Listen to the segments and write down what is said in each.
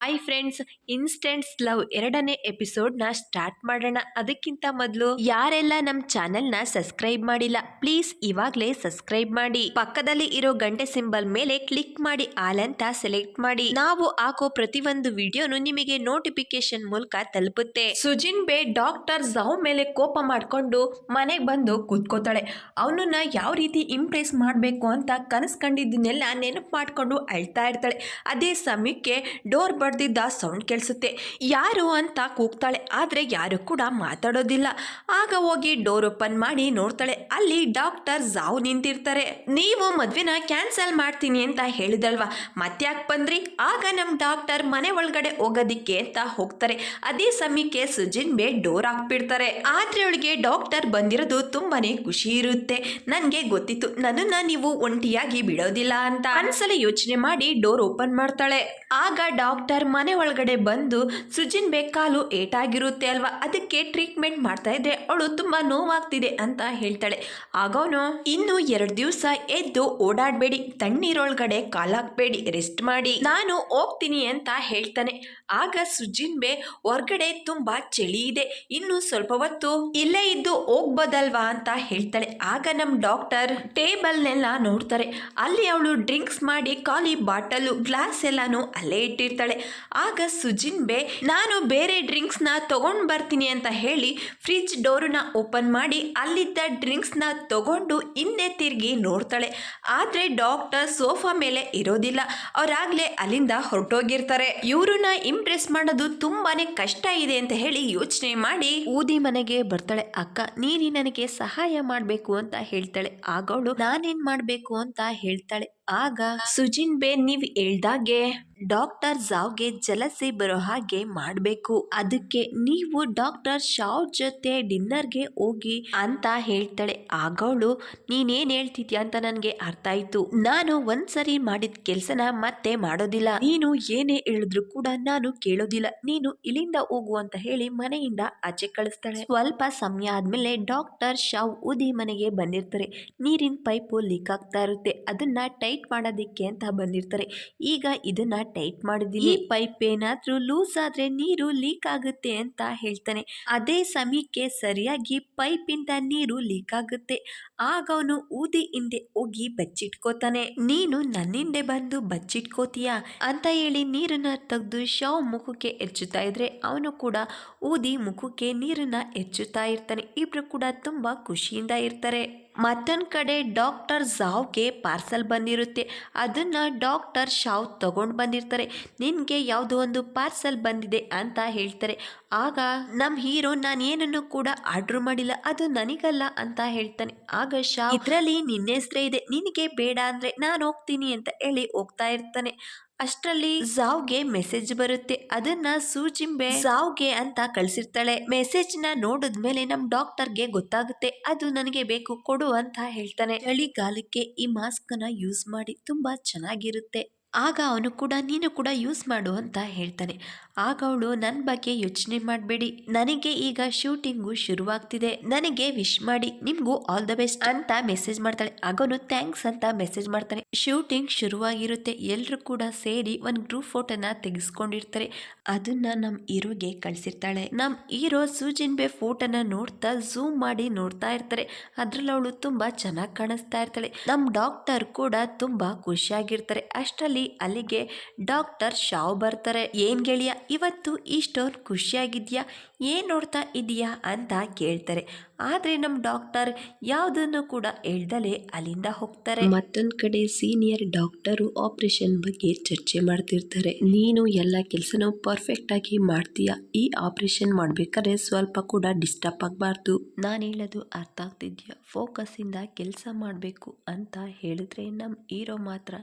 Hi friends, ಇನ್ಸ್ಟೆಂಟ್ಸ್ love ಎರಡನೇ ಎಪಿಸೋಡ್ನ start ಮಾಡೋಣ. ಅದಕ್ಕಿಂತ ಮೊದಲು ಯಾರೆಲ್ಲ ನಮ್ಮ ಚಾನೆಲ್ನ ಸಬ್ಸ್ಕ್ರೈಬ್ ಮಾಡಿಲ್ಲ, ಪ್ಲೀಸ್ ಇವಾಗಲೇ ಸಬ್ಸ್ಕ್ರೈಬ್ ಮಾಡಿ. ಪಕ್ಕದಲ್ಲಿ ಇರೋ ಗಂಟೆ ಸಿಂಬಲ್ ಮೇಲೆ ಕ್ಲಿಕ್ ಮಾಡಿ ಆಲ್ ಅಂತ ಸೆಲೆಕ್ಟ್ ಮಾಡಿ. ನಾವು ಹಾಕೋ ಪ್ರತಿಯೊಂದು ವಿಡಿಯೋನು ನಿಮಗೆ ನೋಟಿಫಿಕೇಶನ್ ಮೂಲಕ ತಲುಪುತ್ತೆ. ಸುಜಿನ್ ಬೇ ಡಾಕ್ಟರ್ ಝೌ ಮೇಲೆ ಕೋಪ ಮಾಡ್ಕೊಂಡು ಮನೆಗೆ ಬಂದು ಕೂತ್ಕೋತಾಳೆ. ಅವನನ್ನ ಯಾವ ರೀತಿ ಇಂಪ್ರೆಸ್ ಮಾಡಬೇಕು ಅಂತ ಕನಸು ಕಂಡಿದ್ದನ್ನೆಲ್ಲ ನೆನಪು ಮಾಡ್ಕೊಂಡು ಅಳ್ತಾ ಇರ್ತಾಳೆ. ಅದೇ ಸಮಯಕ್ಕೆ ಡೋರ್ ಬಡ್ದಿದ್ದ ಸೌಂಡ್ ಕೇಳಿಸುತ್ತೆ. ಯಾರು ಅಂತ ಕೂಗ್ತಾಳೆ, ಆದರೆ ಯಾರು ಕೂಡ ಮಾತಾಡೋದಿಲ್ಲ. ಆಗ ಹೋಗಿ ಡೋರ್ ಓಪನ್ ಮಾಡಿ ನೋಡ್ತಾಳೆ, ಅಲ್ಲಿ ಡಾಕ್ಟರ್ ಝಾವ್ ನಿಂತಿರ್ತಾರೆ. ನೀವು ಮದ್ವೆನ ಕ್ಯಾನ್ಸಲ್ ಮಾಡ್ತೀನಿ ಅಂತ ಹೇಳಿದಲ್ವಾ, ಮತ್ತ್ಯಾಕೆ ಬಂದ್ರಿ? ಆಗ ನಮ್ಮ ಡಾಕ್ಟರ್ ಮನೆ ಒಳಗಡೆ ಹೋಗೋದಿಕ್ಕೆ ಅಂತ ಹೋಗ್ತಾರೆ. ಅದೇ ಸಮಯಕ್ಕೆ ಸುಜಿನ್ ಬೇ ಡೋರ್ ಹಾಕ್ಬಿಡ್ತಾರೆ. ಆದ್ರೆ ಅವಳಿಗೆ ಡಾಕ್ಟರ್ ಬಂದಿರೋದು ತುಂಬಾನೇ ಖುಷಿ ಇರುತ್ತೆ. ನನ್ಗೆ ಗೊತ್ತಿತ್ತು ನನ್ನನ್ನ ನೀವು ಒಂಟಿಯಾಗಿ ಬಿಡೋದಿಲ್ಲ ಅಂತ. ಮನಸ್ಸಲ್ಲಿ ಯೋಚನೆ ಮಾಡಿ ಡೋರ್ ಓಪನ್ ಮಾಡ್ತಾಳೆ. ಆಗ ಡಾಕ್ಟರ್ ಮನೆ ಒಳಗಡೆ ಬಂದು ಸುಜಿನ್ ಬೇ ಕಾಲು ಏಟಾಗಿರುತ್ತೆ ಅಲ್ವಾ, ಅದಕ್ಕೆ ಟ್ರೀಟ್ಮೆಂಟ್ ಮಾಡ್ತಾ ಇದ್ರೆ ಅವಳು ತುಂಬಾ ನೋವಾಗ್ತಿದೆ ಅಂತ ಹೇಳ್ತಾಳೆ. ಆಗ ಅವನು, ಇನ್ನು 2 ದಿವಸ ಎದ್ದು ಓಡಾಡಬೇಡಿ, ತಣ್ಣೀರೊಳಗಡೆ ಕಾಲಾಕ್ಬೇಡಿ, ರೆಸ್ಟ್ ಮಾಡಿ, ನಾನು ಹೋಗ್ತೀನಿ ಅಂತ ಹೇಳ್ತಾನೆ. ಆಗ ಸುಜಿನ್ ಬೇ, ಹೊರಗಡೆ ತುಂಬಾ ಚಳಿ ಇದೆ, ಇನ್ನು ಸ್ವಲ್ಪ ಹೊತ್ತು ಇಲ್ಲೇ ಇದ್ದು ಹೋಗ್ಬೋದಲ್ವಾ ಅಂತ ಹೇಳ್ತಾಳೆ. ಆಗ ನಮ್ ಡಾಕ್ಟರ್ ಟೇಬಲ್ನೆಲ್ಲ ನೋಡ್ತಾರೆ. ಅಲ್ಲಿ ಅವಳು ಡ್ರಿಂಕ್ಸ್ ಮಾಡಿ ಖಾಲಿ ಬಾಟಲು ಗ್ಲಾಸ್ ಎಲ್ಲಾನು ಅಲ್ಲೇ ಇಟ್ಟಿರ್ತಾಳೆ. ಆಗ ಸುಜಿನ್ ಬೇ, ನಾನು ಬೇರೆ ಡ್ರಿಂಕ್ಸ್ನ ತಗೊಂಡು ಬರ್ತೀನಿ ಅಂತ ಹೇಳಿ ಫ್ರಿಜ್ ಡೋರ್ನ ಓಪನ್ ಮಾಡಿ ಅಲ್ಲಿದ್ದ ಡ್ರಿಂಕ್ಸ್ನ ತಗೊಂಡು ಹಿಂದೆ ತಿರುಗಿ ನೋಡ್ತಾಳೆ. ಆದರೆ ಡಾಕ್ಟರ್ ಸೋಫಾ ಮೇಲೆ ಇರೋದಿಲ್ಲ, ಅವರಾಗಲೇ ಅಲ್ಲಿಂದ ಹೊರಟೋಗಿರ್ತಾರೆ. ಇವ್ರನ್ನ ಇಂಪ್ರೆಸ್ ಮಾಡೋದು ತುಂಬಾನೇ ಕಷ್ಟ ಇದೆ ಅಂತ ಹೇಳಿ ಯೋಚನೆ ಮಾಡಿ ಊದಿ ಮನೆಗೆ ಬರ್ತಾಳೆ. ಅಕ್ಕ, ನೀನು ನನಗೆ ಸಹಾಯ ಮಾಡಬೇಕು ಅಂತ ಹೇಳ್ತಾಳೆ. ಆಗ ಅವಳು, ನಾನೇನ್ ಮಾಡಬೇಕು ಅಂತ ಹೇಳ್ತಾಳೆ. ಆಗ ಸುಜಿನ್ ಬೇ, ನೀವ್ ಹೇಳ್ದಾಗೆ ಡಾಕ್ಟರ್ ಝಾವ್ಗೆ ಜಲಸಿ ಬರೋ ಹಾಗೆ ಮಾಡಬೇಕು, ಅದಕ್ಕೆ ನೀವು ಡಾಕ್ಟರ್ ಶಾವ್ ಜೊತೆ ಡಿನ್ನರ್ಗೆ ಹೋಗಿ ಅಂತ ಹೇಳ್ತಾಳೆ. ಆಗ ಅವಳು, ನೀನೇನ್ ಹೇಳ್ತಿದ್ಯಾ ಅಂತ ನನ್ಗೆ ಅರ್ಥ ಆಯ್ತು, ನಾನು ಒಂದ್ಸರಿ ಮಾಡಿದ ಕೆಲ್ಸನ ಮತ್ತೆ ಮಾಡೋದಿಲ್ಲ, ನೀನು ಏನೇ ಹೇಳಿದ್ರು ಕೂಡ ನಾನು ಕೇಳೋದಿಲ್ಲ, ನೀನು ಇಲ್ಲಿಂದ ಹೋಗು ಅಂತ ಹೇಳಿ ಮನೆಯಿಂದ ಆಚೆ ಕಳಿಸ್ತಾಳೆ. ಸ್ವಲ್ಪ ಸಮಯ ಆದ್ಮೇಲೆ ಡಾಕ್ಟರ್ ಶಾವ್ ಉದಿ ಮನೆಗೆ ಬಂದಿರ್ತಾರೆ. ನೀರಿನ ಪೈಪು ಲೀಕ್ ಆಗ್ತಾ ಇರುತ್ತೆ, ಅದನ್ನ ಟೈಟ್ ಮಾಡೋದಿಕ್ಕೆ ಅಂತ ಬಂದಿರ್ತಾರೆ. ಈಗ ಇದನ್ನ ಟೈಟ್ ಮಾಡಿದೀನಿ, ಈ ಪೈಪ್ ಏನಾದ್ರೂ ಲೂಸ್ ಆದ್ರೆ ನೀರು ಲೀಕ್ ಆಗುತ್ತೆ ಅಂತ ಹೇಳ್ತಾನೆ. ಅದೇ ಸಮಯಕ್ಕೆ ಸರಿಯಾಗಿ ಪೈಪ್ ಇಂದ ನೀರು ಲೀಕ್ ಆಗುತ್ತೆ. ಆಗ ಅವನು ಊದಿ ಹಿಂದೆ ಹೋಗಿ ಬಚ್ಚಿಟ್ಕೋತಾನೆ. ನೀನು ನನ್ನಿಂದೆ ಬಂದು ಬಚ್ಚಿಟ್ಕೋತೀಯಾ ಅಂತ ಹೇಳಿ ನೀರನ್ನ ತೆಗೆದು ಶಾವ್ ಮುಖಕ್ಕೆ ಎಚ್ಚುತ್ತಾ ಇದ್ರೆ ಅವನು ಕೂಡ ಊದಿ ಮುಖಕ್ಕೆ ನೀರನ್ನ ಎಚ್ಚುತ್ತಾ ಇರ್ತಾನೆ. ಇಬ್ರು ಕೂಡ ತುಂಬಾ ಖುಷಿಯಿಂದ ಇರ್ತಾರೆ. ಮತ್ತೊಂದು ಕಡೆ ಡಾಕ್ಟರ್ ಝಾವ್ಗೆ ಪಾರ್ಸಲ್ ಬಂದಿರುತ್ತೆ. ಅದನ್ನ ಡಾಕ್ಟರ್ ಶಾವ್ ತಗೊಂಡು ಬಂದಿರ್ತಾರೆ. ನಿನ್ಗೆ ಯಾವುದೋ ಒಂದು ಪಾರ್ಸಲ್ ಬಂದಿದೆ ಅಂತ ಹೇಳ್ತಾರೆ. ಆಗ ನಮ್ಮ ಹೀರೋ, ನಾನು ಏನನ್ನು ಕೂಡ ಆರ್ಡರ್ ಮಾಡಿಲ್ಲ, ಅದು ನನಗಲ್ಲ ಅಂತ ಹೇಳ್ತಾನೆ. ಆಗ ಶಾವ್, ಇದರಲ್ಲಿ ನಿನ್ನ ಹೆಸರೇ ಇದೆ, ನಿನಗೆ ಬೇಡ ಅಂದ್ರೆ ನಾನು ಹೋಗ್ತೀನಿ ಅಂತ ಹೇಳಿ ಹೋಗ್ತಾ ಇರ್ತಾನೆ. ಅಷ್ಟರಲ್ಲಿ ಝಾವ್ಗೆ ಮೆಸೇಜ್ ಬರುತ್ತೆ. ಅದನ್ನ ಸೂಜಿಂಬೆ ಝಾವ್ಗೆ ಅಂತ ಕಳ್ಸಿರ್ತಾಳೆ. ಮೆಸೇಜ್ ನ ನೋಡಿದ್ಮೇಲೆ ನಮ್ ಡಾಕ್ಟರ್ಗೆ ಗೊತ್ತಾಗುತ್ತೆ, ಅದು ನನಗೆ ಬೇಕು, ಕೊಡು ಅಂತ ಹೇಳ್ತಾನೆ. ಚಳಿಗಾಲಕ್ಕೆ ಈ ಮಾಸ್ಕ್ ನ ಯೂಸ್ ಮಾಡಿ, ತುಂಬಾ ಚೆನ್ನಾಗಿರುತ್ತೆ. ಆಗ ಅವನು ಕೂಡ, ನೀನು ಕೂಡ ಯೂಸ್ ಮಾಡು ಅಂತ ಹೇಳ್ತಾನೆ. ಆಗ ಅವಳು, ನನ್ನ ಬಗ್ಗೆ ಯೋಚನೆ ಮಾಡಬೇಡಿ, ನನಗೆ ಈಗ ಶೂಟಿಂಗು ಶುರುವಾಗ್ತಿದೆ, ನನಗೆ ವಿಶ್ ಮಾಡಿ, ನಿಮ್ಗೂ ಆಲ್ ದ ಬೆಸ್ಟ್ ಅಂತ ಮೆಸೇಜ್ ಮಾಡ್ತಾಳೆ. ಆಗ ಥ್ಯಾಂಕ್ಸ್ ಅಂತ ಮೆಸೇಜ್ ಮಾಡ್ತಾನೆ. ಶೂಟಿಂಗ್ ಶುರುವಾಗಿರುತ್ತೆ. ಎಲ್ಲರೂ ಕೂಡ ಸೇರಿ ಒಂದು ಗ್ರೂಪ್ ಫೋಟೋನ ತೆಗೆಸ್ಕೊಂಡಿರ್ತಾರೆ. ಅದನ್ನ ನಮ್ ಹೀರೋಗೆ ಕಳ್ಸಿರ್ತಾಳೆ. ನಮ್ ಹೀರೋ ಸುಜಿನ್ ಬೇ ಫೋಟೋನ ನೋಡ್ತಾ ಝೂಮ್ ಮಾಡಿ ನೋಡ್ತಾ ಇರ್ತಾರೆ. ಅದ್ರಲ್ಲಿ ಅವಳು ತುಂಬಾ ಚೆನ್ನಾಗಿ ಕಾಣಿಸ್ತಾ ಇರ್ತಾಳೆ. ನಮ್ ಡಾಕ್ಟರ್ ಕೂಡ ತುಂಬಾ ಖುಷಿಯಾಗಿರ್ತಾರೆ. ಅಷ್ಟರಲ್ಲಿ ಅಲ್ಲಿಗೆ ಡಾಕ್ಟರ್ ಶಾವ್ ಬರ್ತಾರೆ. ಏನ್ ಗೆಳೆಯ, ಇವತ್ತು ಇಷ್ಟೊಂದು ಖುಷಿಯಾಗಿದ್ಯಾ, ಏನ್ ನೋಡ್ತಾ ಇದೀಯಾ ಅಂತ ಕೇಳ್ತಾರೆ. ಆದ್ರೆ ನಮ್ ಡಾಕ್ಟರ್ ಯಾವುದನ್ನು ಕೂಡ ಹೇಳ್ದಲೆ ಅಲ್ಲಿಂದ ಹೋಗ್ತಾರೆ. ಮತ್ತೊಂದ್ ಕಡೆ ಸೀನಿಯರ್ ಡಾಕ್ಟರು ಆಪರೇಷನ್ ಬಗ್ಗೆ ಚರ್ಚೆ ಮಾಡ್ತಿರ್ತಾರೆ. ನೀನು ಎಲ್ಲ ಕೆಲಸನೂ ಪರ್ಫೆಕ್ಟ್ ಆಗಿ ಮಾಡ್ತೀಯಾ, ಈ ಆಪರೇಷನ್ ಮಾಡ್ಬೇಕಾದ್ರೆ ಸ್ವಲ್ಪ ಕೂಡ ಡಿಸ್ಟರ್ಬ್ ಆಗಬಾರ್ದು, ನಾನು ಹೇಳೋದು ಅರ್ಥ ಆಗ್ತಿದ್ಯಾ, ಫೋಕಸ್ ಇಂದ ಕೆಲಸ ಮಾಡಬೇಕು ಅಂತ ಹೇಳಿದ್ರೆ ನಮ್ ಹೀರೋ ಮಾತ್ರ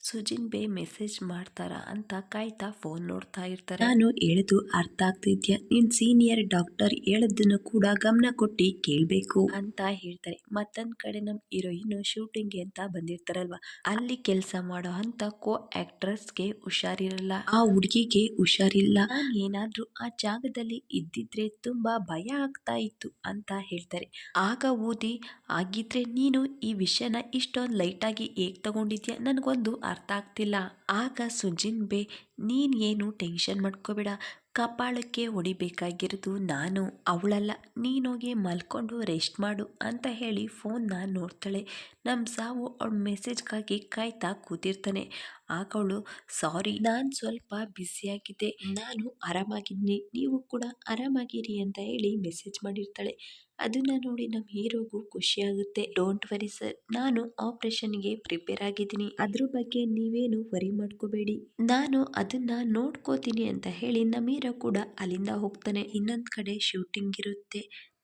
ಸುಜಿನ್ ಬೇ ಮೆಸೇಜ್ ಮಾಡ್ತಾರ ಅಂತ ಕಾಯ್ತಾ ಫೋನ್ ನೋಡ್ತಾ ಇರ್ತಾರೆ. ನಾನು ಹೇಳೋದು ಅರ್ಥ ಆಗ್ತಿದ್ಯಾ, ನಿನ್ ಸೀನಿಯರ್ ಡಾಕ್ಟರ್ ಹೇಳೋದನ್ನು ಕೂಡ ಗಮನ ಕೊಟ್ಟು ಕೇಳ್ಬೇಕು ಅಂತ ಹೇಳ್ತಾರೆ. ಮತ್ತೊಂದ್ ಕಡೆ ನಮ್ ಹೀರೋಯಿನ್ ಶೂಟಿಂಗ್ ಅಂತ ಬಂದಿರ್ತಾರಲ್ವಾ, ಅಲ್ಲಿ ಕೆಲಸ ಮಾಡೋ ಅಂತ ಕೋ ಆಕ್ಟ್ರೆಸ್ಗೆ ಹುಷಾರಿರಲ್ಲ, ಆ ಹುಡುಗಿಗೆ ಹುಷಾರಿಲ್ಲ, ನಾನು ಏನಾದ್ರೂ ಆ ಜಾಗದಲ್ಲಿ ಇದ್ದಿದ್ರೆ ತುಂಬಾ ಭಯ ಆಗ್ತಾ ಇತ್ತು ಅಂತ ಹೇಳ್ತಾರೆ. ಆಗ ಊದಿ, ಆಗಿದ್ರೆ ನೀನು ಈ ವಿಷಯನ ಇಷ್ಟೊಂದು ಲೈಟ್ ಆಗಿ ಹೇಗ್ ತಗೊಂಡಿದ್ಯಾ, ನನ್ಗೊಂದು ಅರ್ಥ ಆಗ್ತಿಲ್ಲ ಆಗ ಸುಜಿನ್ ಬೇ ನೀನು ಏನು ಟೆನ್ಷನ್ ಮಾಡ್ಕೋಬೇಡ, ಕಪಾಳಕ್ಕೆ ಹೊಡಿಬೇಕಾಗಿರೋದು ನಾನು ಅವಳಲ್ಲ, ನೀನೋಗಿ ಮಲ್ಕೊಂಡು ರೆಸ್ಟ್ ಮಾಡು ಅಂತ ಹೇಳಿ ಫೋನ್ನ ನೋಡ್ತಾಳೆ. ನಮ್ಮ ಸಾವು ಅವಳ ಮೆಸೇಜ್ಗಾಗಿ ಕಾಯ್ತಾ ಕೂತಿರ್ತಾನೆ. ಆಗ ಅವಳು ಸಾರಿ ನಾನು ಸ್ವಲ್ಪ ಬ್ಯುಸಿಯಾಗಿದ್ದೆ, ನಾನು ಆರಾಮಾಗಿದ್ದೀನಿ, ನೀವು ಕೂಡ ಆರಾಮಾಗಿರಿ ಅಂತ ಹೇಳಿ ಮೆಸೇಜ್ ಮಾಡಿರ್ತಾಳೆ. ಅದನ್ನ ನೋಡಿ ನಮ್ಮ ಹೀರೋಗೂ ಖುಷಿಯಾಗುತ್ತೆ. ಡೋಂಟ್ ವರಿ ಸರ್, ನಾನು ಆಪರೇಷನ್ಗೆ ಪ್ರಿಪೇರ್ ಆಗಿದ್ದೀನಿ, ಅದ್ರ ಬಗ್ಗೆ ನೀವೇನು ವರಿ ಮಾಡ್ಕೋಬೇಡಿ, ನಾನು ಅದನ್ನ ನೋಡ್ಕೋತೀನಿ ಅಂತ ಹೇಳಿ ನಮ್ಮ ಹೀರೋ ಕೂಡ ಅಲ್ಲಿಂದ ಹೋಗ್ತಾನೆ. ಇನ್ನೊಂದ್ ಕಡೆ ಶೂಟಿಂಗ್ ಇರುತ್ತೆ.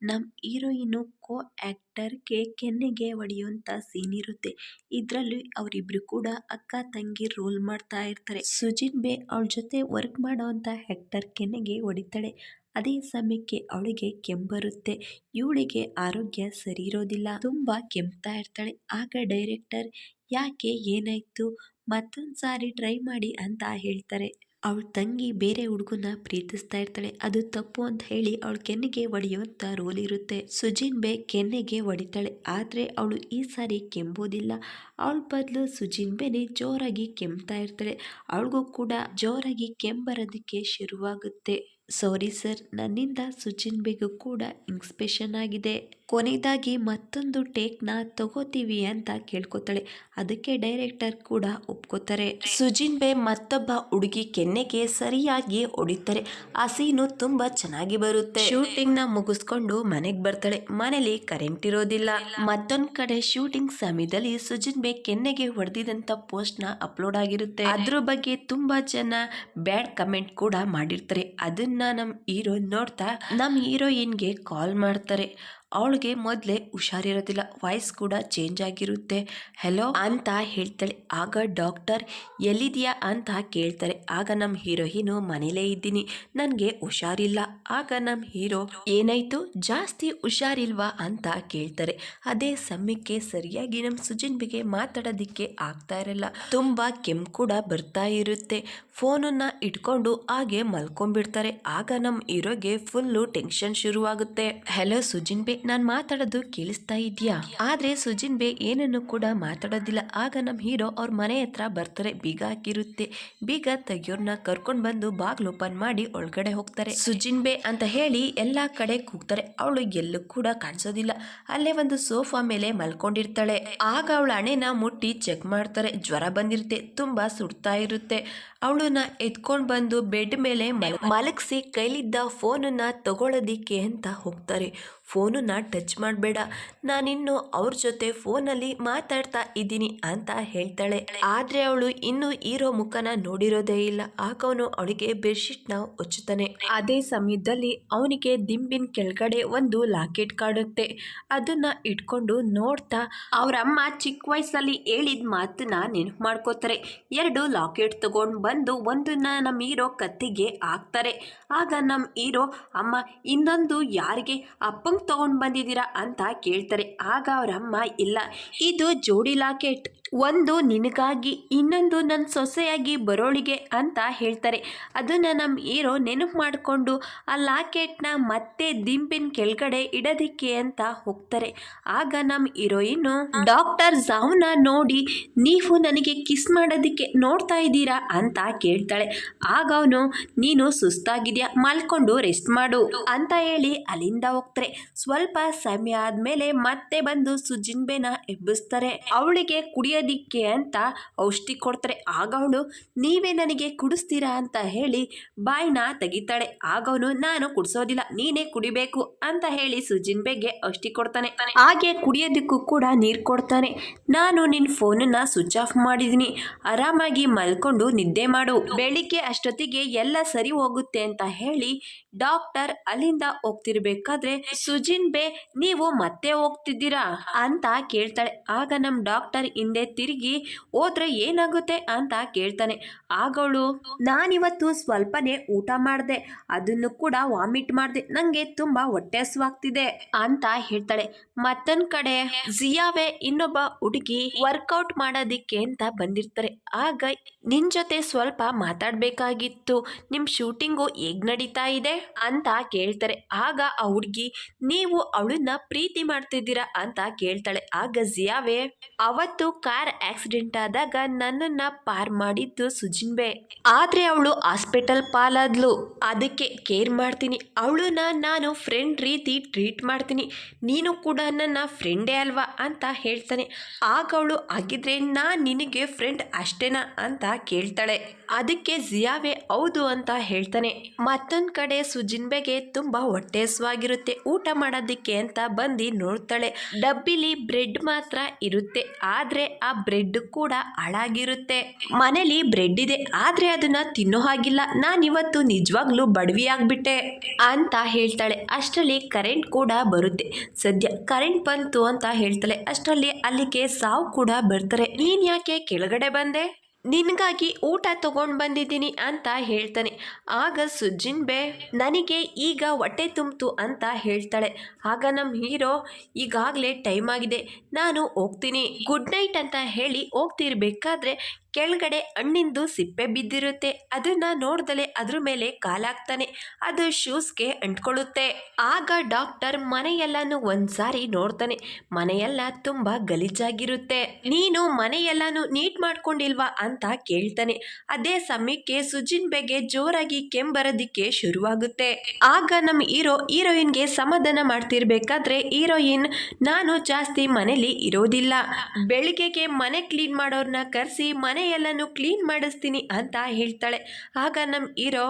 ನಮ್ಮ ಹೀರೋಯಿನು ಕೋ ಆಕ್ಟರ್ಗೆ ಕೆನ್ನೆಗೆ ಹೊಡೆಯುವಂತ ಸೀನ್ ಇರುತ್ತೆ. ಇದ್ರಲ್ಲಿ ಅವರಿಬ್ರು ಕೂಡ ಅಕ್ಕ ತಂಗಿ ರೋಲ್ ಮಾಡ್ತಾ ಇರ್ತಾರೆ. ಸುಜಿನ್ ಬೇ ಅವಳ ಜೊತೆ ವರ್ಕ್ ಮಾಡೋವಂತ ಆಕ್ಟರ್ ಕೆನ್ನೆಗೆ ಹೊಡಿತಾಳೆ. ಅದೇ ಸಮಯಕ್ಕೆ ಅವಳಿಗೆ ಕೆಂಬರುತ್ತೆ. ಇವಳಿಗೆ ಆರೋಗ್ಯ ಸರಿ ಇರೋದಿಲ್ಲ, ತುಂಬಾ ಕೆಮ್ತಾ ಇರ್ತಾಳೆ. ಆಗ ಡೈರೆಕ್ಟರ್ ಯಾಕೆ ಏನಾಯ್ತು, ಮತ್ತೊಂದ್ಸಾರಿ ಟ್ರೈ ಮಾಡಿ ಅಂತ ಹೇಳ್ತಾರೆ. ಅವಳ ತಂಗಿ ಬೇರೆ ಹುಡುಗನ ಪ್ರೀತಿಸ್ತಾ ಇರ್ತಾಳೆ, ಅದು ತಪ್ಪು ಅಂತ ಹೇಳಿ ಅವಳ ಕೆನ್ನೆಗೆ ಹೊಡೆಯುವಂತ ರೋಲ್ ಇರುತ್ತೆ. ಸುಜಿನ್ ಬೇ ಕೆನ್ನೆಗೆ ಹೊಡಿತಾಳೆ, ಆದ್ರೆ ಅವಳು ಈ ಸಾರಿ ಕೆಂಬೋದಿಲ್ಲ. ಅವಳ ಬದಲು ಸುಜಿನ್ ಬೇನೆ ಜೋರಾಗಿ ಕೆಮ್ತಾ ಇರ್ತಾಳೆ. ಅವಳಿಗೂ ಕೂಡ ಜೋರಾಗಿ ಕೆಂಬರೋದಕ್ಕೆ ಶುರುವಾಗುತ್ತೆ. ಸಾರಿ ಸರ್, ನನ್ನಿಂದ ಸುಜಿನ್ ಬೇಗೂ ಕೂಡ ಇನ್ಸ್ಪೆಷನ್ ಆಗಿದೆ, ಕೊನೆಯದಾಗಿ ಮತ್ತೊಂದು ಟೇಕ್ನ ತಗೋತೀವಿ ಅಂತ ಕೇಳ್ಕೊತಾಳೆ. ಅದಕ್ಕೆ ಡೈರೆಕ್ಟರ್ ಕೂಡ ಒಪ್ಕೋತಾರೆ. ಸುಜಿನ್ ಬೇ ಮತ್ತೊಬ್ಬ ಹುಡುಗಿ ಕೆನ್ನೆಗೆ ಸರಿಯಾಗಿ ಹೊಡಿತಾರೆ. ಆ ಸೀನು ತುಂಬಾ ಚೆನ್ನಾಗಿ ಬರುತ್ತೆ. ಶೂಟಿಂಗ್ ನ ಮುಗಿಸ್ಕೊಂಡು ಮನೆಗೆ ಬರ್ತಾಳೆ. ಮನೇಲಿ ಕರೆಂಟ್ ಇರೋದಿಲ್ಲ. ಮತ್ತೊಂದ್ ಕಡೆ ಶೂಟಿಂಗ್ ಸಮಯದಲ್ಲಿ ಸುಜಿನ್ ಬೇ ಕೆನ್ನೆಗೆ ಹೊಡೆದಿದಂತ ಪೋಸ್ಟ್ ನ ಅಪ್ಲೋಡ್ ಆಗಿರುತ್ತೆ. ಅದ್ರ ಬಗ್ಗೆ ತುಂಬಾ ಜನ ಬ್ಯಾಡ್ ಕಮೆಂಟ್ ಕೂಡ ಮಾಡಿರ್ತಾರೆ. ಅದನ್ನ ನಮ್ ಹೀರೋ ನೋಡ್ತಾ ನಮ್ ಹೀರೋಯಿನ್ಗೆ ಕಾಲ್ ಮಾಡ್ತಾರೆ. ಅವಳಿಗೆ ಮೊದಲೇ ಹುಷಾರಿರೋದಿಲ್ಲ, ವಾಯ್ಸ್ ಕೂಡ ಚೇಂಜ್ ಆಗಿರುತ್ತೆ. ಹೆಲೋ ಅಂತ ಹೇಳ್ತಾಳೆ. ಆಗ ಡಾಕ್ಟರ್ ಎಲ್ಲಿದೆಯಾ ಅಂತ ಕೇಳ್ತಾರೆ. ಆಗ ನಮ್ಮ ಹೀರೋಯಿನು ಮನೇಲೇ ಇದ್ದೀನಿ, ನನಗೆ ಹುಷಾರಿಲ್ಲ. ಆಗ ನಮ್ಮ ಹೀರೋ ಏನಾಯ್ತು, ಜಾಸ್ತಿ ಹುಷಾರಿಲ್ವಾ ಅಂತ ಕೇಳ್ತಾರೆ. ಅದೇ ಸಮಯಕ್ಕೆ ಸರಿಯಾಗಿ ನಮ್ಮ ಸುಜಿನ್ ಬಗ್ಗೆ ಮಾತಾಡೋದಿಕ್ಕೆ ಆಗ್ತಾ ಇರಲ್ಲ, ತುಂಬಾ ಕೆಮ್ಮು ಕೂಡ ಬರ್ತಾ ಇರುತ್ತೆ. ಫೋನನ್ನ ಇಟ್ಕೊಂಡು ಹಾಗೆ ಮಲ್ಕೊಂಡ್ಬಿಡ್ತಾರೆ. ಆಗ ನಮ್ಮ ಹೀರೋಗೆ ಫುಲ್ಲು ಟೆನ್ಷನ್ ಶುರುವಾಗುತ್ತೆ. ಹೆಲೋ ಸುಜಿನ್ ಬೇ, ನಾನ್ ಮಾತಾಡೋದು ಕೇಳಿಸ್ತಾ ಇದೆಯಾ? ಆದ್ರೆ ಸುಜಿನ್ ಬೇ ಏನನ್ನು ಕೂಡ ಮಾತಾಡೋದಿಲ್ಲ. ಆಗ ನಮ್ಮ ಹೀರೋ ಅವ್ರ ಮನೆ ಹತ್ರ ಬರ್ತಾರೆ. ಬೀಗ ಹಾಕಿರುತ್ತೆ. ಬೀಗ ತೆಗಿಯೋರ್ನ ಕರ್ಕೊಂಡ್ ಬಂದು ಬಾಗ್ಲು ಓಪನ್ ಮಾಡಿ ಒಳಗಡೆ ಹೋಗ್ತಾರೆ. ಸುಜಿನ್ ಬೇ ಅಂತ ಹೇಳಿ ಎಲ್ಲಾ ಕಡೆ ಕೂಗ್ತಾರೆ. ಅವಳು ಎಲ್ಲೂ ಕೂಡ ಕಾಣಿಸೋದಿಲ್ಲ. ಅಲ್ಲೇ ಒಂದು ಸೋಫಾ ಮೇಲೆ ಮಲ್ಕೊಂಡಿರ್ತಾಳೆ. ಆಗ ಅವಳ ಹಣೆನ ಮುಟ್ಟಿ ಚೆಕ್ ಮಾಡ್ತಾರೆ. ಜ್ವರ ಬಂದಿರುತ್ತೆ, ತುಂಬಾ ಸುಡ್ತಾ ಇರುತ್ತೆ. ಅವಳನ್ನ ಎತ್ಕೊಂಡ್ ಬಂದು ಬೆಡ್ ಮೇಲೆ ಮಲಗಿಸಿ ಕೈಲಿದ್ದ ಫೋನನ್ನ ತಗೊಳ್ಳೋದಿಕ್ಕೆ ಅಂತ ಹೋಗ್ತಾರೆ. ಫೋನನ್ನ ಟಚ್ ಮಾಡಬೇಡ, ನಾನಿನ್ನು ಅವ್ರ ಜೊತೆ ಫೋನಲ್ಲಿ ಮಾತಾಡ್ತಾ ಇದ್ದೀನಿ ಅಂತ ಹೇಳ್ತಾಳೆ. ಆದ್ರೆ ಅವಳು ಇನ್ನು ಹೀರೋ ಮುಖನ ನೋಡಿರೋದೇ ಇಲ್ಲ. ಆಗ ಅವನು ಅವಳಿಗೆ ಬೆಡ್ಶೀಟ್ ನ ಹೊಚ್ಚುತ್ತಾನೆ. ಅದೇ ಸಮಯದಲ್ಲಿ ಅವನಿಗೆ ದಿಂಬಿನ ಕೆಳಗಡೆ ಒಂದು ಲಾಕೆಟ್ ಕಾಡುತ್ತೆ. ಅದನ್ನ ಇಟ್ಕೊಂಡು ನೋಡ್ತಾ ಅವ್ರಮ್ಮ ಚಿಕ್ಕ ವಯಸ್ಸಲ್ಲಿ ಹೇಳಿದ ಮಾತನ್ನ ನೆನಪು ಮಾಡ್ಕೋತಾರೆ. 2 ಲಾಕೆಟ್ ತಗೊಂಡು ಬಂದು ಒಂದನ್ನ ನಮ್ಮ ಹೀರೋ ಕತ್ತಿಗೆ ಹಾಕ್ತಾರೆ. ಆಗ ನಮ್ಮ ಹೀರೋ ಅಮ್ಮ ಇನ್ನೊಂದು ಯಾರಿಗೆ, ಅಪ್ಪಂಗೆ ತಗೊಂಡು ಬಂದಿದ್ದೀರಾ ಅಂತ ಕೇಳ್ತಾರೆ. ಆಗ ಅವರಮ್ಮ ಇಲ್ಲ, ಇದು ಜೋಡಿ ಲಾಕೆಟ್, ಒಂದು ನಿನಗಾಗಿ ಇನ್ನೊಂದು ನನ್ನ ಸೊಸೆಯಾಗಿ ಬರೋಳಿಗೆ ಅಂತ ಹೇಳ್ತಾರೆ. ಅದನ್ನ ನಮ್ಮ ಹೀರೋ ನೆನಪು ಮಾಡಿಕೊಂಡು ಆ ಲಾಕೆಟ್ನ ಮತ್ತೆ ದಿಂಬಿನ ಕೆಳಗಡೆ ಇಡೋದಿಕ್ಕೆ ಅಂತ ಹೋಗ್ತಾರೆ. ಆಗ ನಮ್ಮ ಹೀರೋಯಿನ್ನು ಡಾಕ್ಟರ್ ಜಾವ್ನ ನೋಡಿ ನೀವು ನನಗೆ ಕಿಸ್ ಮಾಡೋದಕ್ಕೆ ನೋಡ್ತಾ ಇದ್ದೀರಾ ಅಂತ ಕೇಳ್ತಾಳೆ. ಆಗ ಅವನು ನೀನು ಸುಸ್ತಾಗಿದ್ಯಾ, ಮಲ್ಕೊಂಡು ರೆಸ್ಟ್ ಮಾಡು ಅಂತ ಹೇಳಿ ಅಲ್ಲಿಂದ ಹೋಗ್ತಾರೆ. ಸ್ವಲ್ಪ ಸಮಯ ಆದ್ಮೇಲೆ ಮತ್ತೆ ಬಂದು ಸುಜಿನ್ ಬೇನ ಎಬ್ಬಿಸ್ತಾರೆ. ಅವಳಿಗೆ ಕುಡಿಯೋದಿಕ್ಕೆ ಅಂತ ಔಷಧಿ ಕೊಡ್ತಾರೆ. ಆಗ ಅವಳು ನೀವೇ ನನಗೆ ಕುಡಿಸ್ತೀರಾ ಅಂತ ಹೇಳಿ ಬಾಯ್ನ ತೆಗಿತಾಳೆ. ಆಗ ಅವನು ನಾನು ಕುಡಿಸೋದಿಲ್ಲ, ನೀನೇ ಕುಡಿಬೇಕು ಅಂತ ಹೇಳಿ ಸುಜಿನ್ ಬೇಗೆ ಔಷಧಿ ಕೊಡ್ತಾನೆ. ಹಾಗೆ ಕುಡಿಯೋದಕ್ಕೂ ಕೂಡ ನೀರು ಕೊಡ್ತಾನೆ. ನಾನು ನಿನ್ನ ಫೋನನ್ನ ಸ್ವಿಚ್ ಆಫ್ ಮಾಡಿದೀನಿ, ಆರಾಮಾಗಿ ಮಲ್ಕೊಂಡು ನಿದ್ದೆ ಮಾಡು, ಬೆಳಿಗ್ಗೆ ಅಷ್ಟೊತ್ತಿಗೆ ಎಲ್ಲ ಸರಿ ಹೋಗುತ್ತೆ ಅಂತ ಹೇಳಿ ಡಾಕ್ಟರ್ ಅಲ್ಲಿಂದ ಹೋಗ್ತಿರ್ಬೇಕಾದ್ರೆ ಸುಜಿನ್ ಬೇ ನೀವು ಮತ್ತೆ ಹೋಗ್ತಿದ್ದೀರಾ ಅಂತ ಕೇಳ್ತಾಳೆ. ಆಗ ನಮ್ ಡಾಕ್ಟರ್ ಹಿಂದೆ ತಿರುಗಿ ಹೋದ್ರೆ ಏನಾಗುತ್ತೆ ಅಂತ ಕೇಳ್ತಾನೆ. ಆಗವಳು ನಾನಿವತ್ತು ಸ್ವಲ್ಪನೇ ಊಟ ಮಾಡಿದೆ, ಅದನ್ನು ಕೂಡ ವಾಮಿಟ್ ಮಾಡಿದೆ, ನಂಗೆ ತುಂಬಾ ಹೊಟ್ಟೆ ಹಸುವಾಗ್ತಿದೆ ಅಂತ ಹೇಳ್ತಾಳೆ. ಮತ್ತೊಂದ್ ಕಡೆ ಜಿಯಾವೆ ಇನ್ನೊಬ್ಬ ಹುಡುಗಿ ವರ್ಕೌಟ್ ಮಾಡೋದಿಕ್ಕೆ ಅಂತ ಬಂದಿರ್ತಾರೆ. ಆಗ ನಿನ್ ಜೊತೆ ಸ್ವಲ್ಪ ಮಾತಾಡ್ಬೇಕಾಗಿತ್ತು, ನಿಮ್ ಶೂಟಿಂಗು ಹೇಗ್ ನಡೀತಾ ಇದೆ ಅಂತ ಕೇಳ್ತಾರೆ. ಆಗ ಆ ಹುಡುಗಿ ನೀವು ಅವಳನ್ನ ಪ್ರೀತಿ ಮಾಡ್ತಿದ್ದೀರಾ ಅಂತ ಕೇಳ್ತಾಳೆ. ಆಗ ಜಿಯಾವೆ ಅವತ್ತು ಕಾರ್ ಆಕ್ಸಿಡೆಂಟ್ ಆದಾಗ ನನ್ನನ್ನ ಪಾರ್ ಮಾಡಿದ್ದು ಸುಜಿನ್ಬೆ. ಆದ್ರೆ ಅವಳು ಹಾಸ್ಪಿಟಲ್ ಪಾಲಾದ್ಲು. ಅದಕ್ಕೆ ಕೇರ್ ಮಾಡ್ತೀನಿ. ಅವಳನ್ನ ನಾನು ಫ್ರೆಂಡ್ ರೀತಿ ಟ್ರೀಟ್ ಮಾಡ್ತೀನಿ. ನೀನು ಕೂಡ ನನ್ನ ಫ್ರೆಂಡೇ ಅಲ್ವಾ ಅಂತ ಹೇಳ್ತಾನೆ. ಆಗ ಅವಳು ಆಗಿದ್ರೆ ನಾನ್ ನಿನಗೆ ಫ್ರೆಂಡ್ ಅಷ್ಟೇನಾ ಅಂತ ಕೇಳ್ತಾಳೆ. ಅದಕ್ಕೆ ಜಿಯಾವೆ ಹೌದು ಅಂತ ಹೇಳ್ತಾನೆ. ಮತ್ತೊಂದ್ ಕಡೆ ಸುಜಿನ್ಬೆಗೆ ತುಂಬಾ ಹೊಟ್ಟೆ ಹಸ್ವಾಗಿರುತ್ತೆ. ಊಟ ಮಾಡೋದಿಕ್ಕೆ ಅಂತ ಬಂದು ನೋಡ್ತಾಳೆ. ಡಬ್ಬಿಲಿ ಬ್ರೆಡ್ ಮಾತ್ರ ಇರುತ್ತೆ. ಆದ್ರೆ ಆ ಬ್ರೆಡ್ ಕೂಡ ಹಾಳಾಗಿರುತ್ತೆ. ಮನೇಲಿ ಬ್ರೆಡ್ ಇದೆ ಆದ್ರೆ ಅದನ್ನ ತಿನ್ನೋ ಹಾಗಿಲ್ಲ. ನಾನಿವತ್ತು ನಿಜವಾಗ್ಲೂ ಬಡವಿ ಆಗ್ಬಿಟ್ಟೆ ಅಂತ ಹೇಳ್ತಾಳೆ. ಅಷ್ಟರಲ್ಲಿ ಕರೆಂಟ್ ಕೂಡ ಬರುತ್ತೆ. ಸದ್ಯ ಕರೆಂಟ್ ಬಂತು ಅಂತ ಹೇಳ್ತಾಳೆ. ಅಷ್ಟರಲ್ಲಿ ಅಲ್ಲಿಗೆ ಸಾವು ಕೂಡ ಬರ್ತಾರೆ. ನೀನ್ ಯಾಕೆ ಕೆಳಗಡೆ ಬಂದೆ? ನಿನಗಾಗಿ ಊಟ ತಗೊಂಡು ಬಂದಿದ್ದೀನಿ ಅಂತ ಹೇಳ್ತಾನೆ. ಆಗ ಸುಜಿನ್ಬೆ ನನಗೆ ಈಗ ಹೊಟ್ಟೆ ತುಂಬಿತು ಅಂತ ಹೇಳ್ತಾಳೆ. ಆಗ ನಮ್ಮ ಹೀರೋ ಈಗಾಗಲೇ ಟೈಮ್ ಆಗಿದೆ, ನಾನು ಹೋಗ್ತೀನಿ, ಗುಡ್ ನೈಟ್ ಅಂತ ಹೇಳಿ ಹೋಗ್ತಿರ್ಬೇಕಾದ್ರೆ ಕೆಳಗಡೆ ಹಣ್ಣಿಂದು ಸಿಪ್ಪೆ ಬಿದ್ದಿರುತ್ತೆ. ಅದನ್ನ ನೋಡ್ದಲೆ ಅದ್ರ ಮೇಲೆ ಕಾಲಾಗ್ತಾನೆ. ಅದು ಶೂಸ್ಗೆ ಅಂಟ್ಕೊಳ್ಳುತ್ತೆ. ಆಗ ಡಾಕ್ಟರ್ ಮನೆಯೆಲ್ಲಾನು ಒಂದ್ಸಾರಿ ನೋಡ್ತಾನೆ. ಮನೆಯೆಲ್ಲ ತುಂಬಾ ಗಲೀಜಾಗಿರುತ್ತೆ. ನೀನು ಮನೆಯೆಲ್ಲಾನು ನೀಟ್ ಮಾಡ್ಕೊಂಡಿಲ್ವಾ ಅಂತ ಕೇಳ್ತಾನೆ. ಅದೇ ಸಮಯಕ್ಕೆ ಸುಜಿನ್ಬೆಗೆ ಜೋರಾಗಿ ಕೆಂಬರೋದಿಕ್ಕೆ ಶುರುವಾಗುತ್ತೆ. ಆಗ ನಮ್ಮ ಹೀರೋಯಿನ್ಗೆ ಸಮಾಧಾನ ಮಾಡ್ತಿರ್ಬೇಕಾದ್ರೆ ಹೀರೋಯಿನ್ ನಾನು ಜಾಸ್ತಿ ಮನೇಲಿ ಇರೋದಿಲ್ಲ, ಬೆಳಿಗ್ಗೆಗೆ ಮನೆ ಕ್ಲೀನ್ ಮಾಡೋರ್ನ ಕರೆಸಿ ಮನೆ ಎಲ್ಲಾನು ಕ್ಲೀನ್ ಮಾಡಿಸ್ತೀನಿ ಅಂತ ಹೇಳ್ತಾಳೆ. ಆಗ ನಮ್ಮ ಹೀರೋ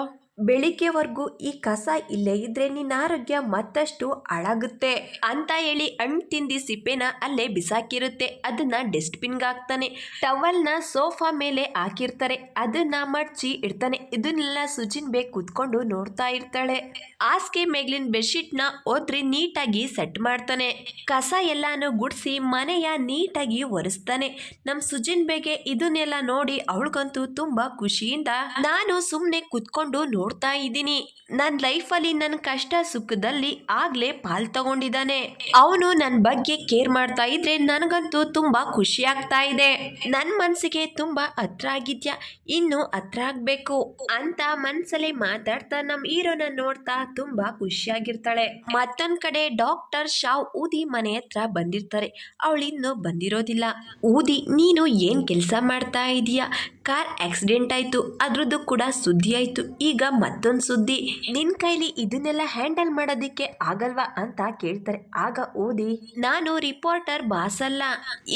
ಬೆಳಿಗ್ಗೆವರೆಗೂ ಈ ಕಸ ಇಲ್ಲೇ ಇದ್ರೆ ನಿನ್ನ ಆರೋಗ್ಯ ಮತ್ತಷ್ಟು ಹಾಳಾಗುತ್ತೆ ಅಂತ ಹೇಳಿ ಹಣ್ಣು ತಿಂದಿ ಸಿಪ್ಪೆನ ಅಲ್ಲೇ ಬಿಸಾಕಿರುತ್ತೆ. ಅದನ್ನ ಡಸ್ಟ್ಬಿನ್ಗೆ ಹಾಕ್ತಾನೆ. ಟವಲ್ನ ಸೋಫಾ ಮೇಲೆ ಹಾಕಿರ್ತಾರೆ. ಅದನ್ನ ಮಡ್ಚಿ ಇಡ್ತಾನೆ. ಇದನ್ನೆಲ್ಲ ಸುಜಿನ್ಬೆ ಕೂತ್ಕೊಂಡು ನೋಡ್ತಾ ಇರ್ತಾಳೆ. ಹಾಸಿಗೆ ಮೇಗ್ಲಿನ ಬೆಡ್ಶೀಟ್ನ ಓದ್ರಿ ನೀಟಾಗಿ ಸೆಟ್ ಮಾಡ್ತಾನೆ. ಕಸ ಎಲ್ಲಾನು ಗುಡಿಸಿ ಮನೆಯ ನೀಟಾಗಿ ಒರೆಸ್ತಾನೆ. ನಮ್ಮ ಸುಜಿನ್ಬೆಗೆ ಇದನ್ನೆಲ್ಲ ನೋಡಿ ಅವಳಿಗಂತೂ ತುಂಬಾ ಖುಷಿಯಿಂದ ನಾನು ಸುಮ್ಮನೆ ಕೂತ್ಕೊಂಡು ನೋಡ್ತಾ ಇದ್ದೀನಿ. ನನ್ನ ಲೈಫಲ್ಲಿ ನನ್ನ ಕಷ್ಟ ಸುಖದಲ್ಲಿ ಆಗ್ಲೇ ಪಾಲ್ ತಗೊಂಡಿದ್ದಾನೆ. ಅವನು ನನ್ನ ಬಗ್ಗೆ ಕೇರ್ ಮಾಡ್ತಾ ಇದ್ರೆ ನನಗಂತೂ ತುಂಬಾ ಖುಷಿ ಆಗ್ತಾ ಇದೆ. ನನ್ನ ಮನ್ಸಿಗೆ ತುಂಬಾ ಹತ್ರ ಆಗಿದ್ಯಾ, ಇನ್ನು ಹತ್ರ ಆಗ್ಬೇಕು ಅಂತ ಮನ್ಸಲ್ಲಿ ಮಾತಾಡ್ತಾ ನಮ್ಮ ಹೀರೋನ ನೋಡ್ತಾ ತುಂಬಾ ಖುಷಿಯಾಗಿರ್ತಾಳೆ. ಮತ್ತೊಂದ್ ಕಡೆ ಡಾಕ್ಟರ್ ಶಾವ್ ಊದಿ ಮನೆ ಹತ್ರ ಬಂದಿರ್ತಾರೆ. ಅವಳಿನ್ನು ಬಂದಿರೋದಿಲ್ಲ. ಊದಿ ನೀನು ಏನ್ ಕೆಲಸ ಮಾಡ್ತಾ ಇದೀಯಾ? ಕಾರ್ ಆಕ್ಸಿಡೆಂಟ್ ಆಯ್ತು, ಅದ್ರದ್ದು ಕೂಡ ಸುದ್ದಿ ಆಯ್ತು. ಈಗ ಮತ್ತೊಂದು ಸುದ್ದಿ, ನಿನ್ ಕೈಲಿ ಇದನ್ನೆಲ್ಲ ಹ್ಯಾಂಡಲ್ ಮಾಡೋದಿಕ್ಕೆ ಆಗಲ್ವಾ ಅಂತ ಕೇಳ್ತಾರೆ. ಆಗ ಓದಿ ನಾನು ರಿಪೋರ್ಟರ್ ಬಾಸ್ ಅಲ್ಲ,